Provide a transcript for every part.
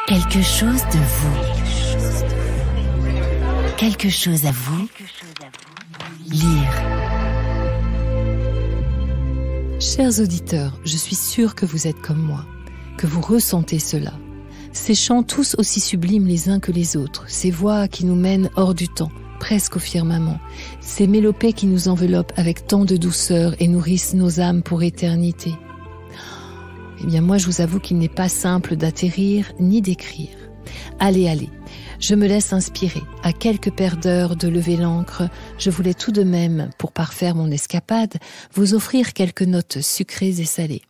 Quelque chose de vous. Quelque chose à vous. Lire. Chers auditeurs, je suis sûre que vous êtes comme moi, que vous ressentez cela. Ces chants tous aussi sublimes les uns que les autres, ces voix qui nous mènent hors du temps, presque au firmament, ces mélopées qui nous enveloppent avec tant de douceur et nourrissent nos âmes pour éternité. Eh bien moi je vous avoue qu'il n'est pas simple d'atterrir ni d'écrire. Allez, je me laisse inspirer. À quelques paires d'heures de lever l'ancre, je voulais tout de même, pour parfaire mon escapade, vous offrir quelques notes sucrées et salées.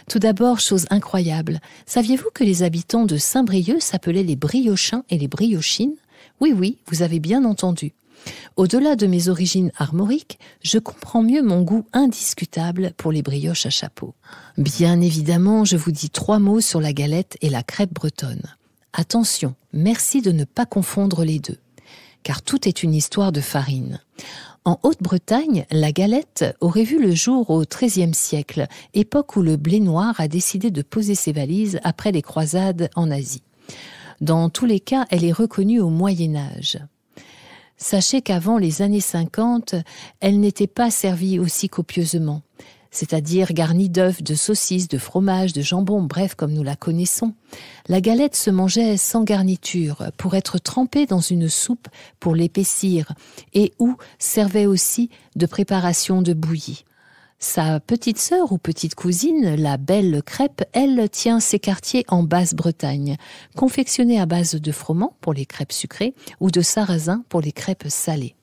Tout d'abord, chose incroyable, saviez-vous que les habitants de Saint-Brieuc s'appelaient les Briochins et les Briochines ? Oui, vous avez bien entendu. Au-delà de mes origines armoriques, je comprends mieux mon goût indiscutable pour les brioches à chapeau. Bien évidemment, je vous dis 3 mots sur la galette et la crêpe bretonne. Attention, merci de ne pas confondre les deux, car tout est une histoire de farine. En Haute-Bretagne, la galette aurait vu le jour au XIIIe siècle, époque où le blé noir a décidé de poser ses valises après les croisades en Asie. Dans tous les cas, elle est reconnue au Moyen-Âge. Sachez qu'avant les années 50, elle n'était pas servie aussi copieusement, c'est-à-dire garnie d'œufs, de saucisses, de fromage, de jambon, bref, comme nous la connaissons. La galette se mangeait sans garniture, pour être trempée dans une soupe pour l'épaissir, et ou servait aussi de préparation de bouillie. Sa petite sœur ou petite cousine, la belle crêpe, elle tient ses quartiers en Basse-Bretagne, confectionnée à base de froment pour les crêpes sucrées ou de sarrasin pour les crêpes salées.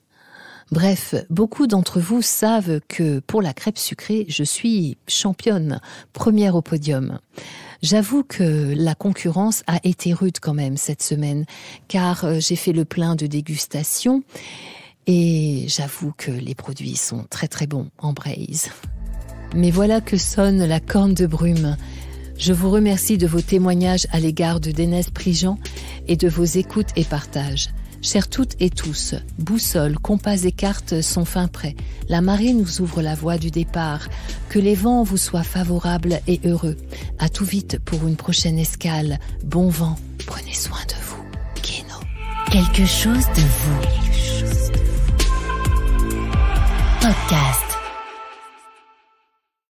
Bref, beaucoup d'entre vous savent que pour la crêpe sucrée, je suis championne, première au podium. J'avoue que la concurrence a été rude quand même cette semaine, car j'ai fait le plein de dégustation et j'avoue que les produits sont très très bons en braise. Mais voilà que sonne la corne de brume. Je vous remercie de vos témoignages à l'égard de Dénès Prigent et de vos écoutes et partages. Chères toutes et tous, boussole, compas et cartes sont fin prêts. La marée nous ouvre la voie du départ. Que les vents vous soient favorables et heureux. À tout vite pour une prochaine escale. Bon vent, prenez soin de vous. Keno. Quelque chose de vous. Podcast.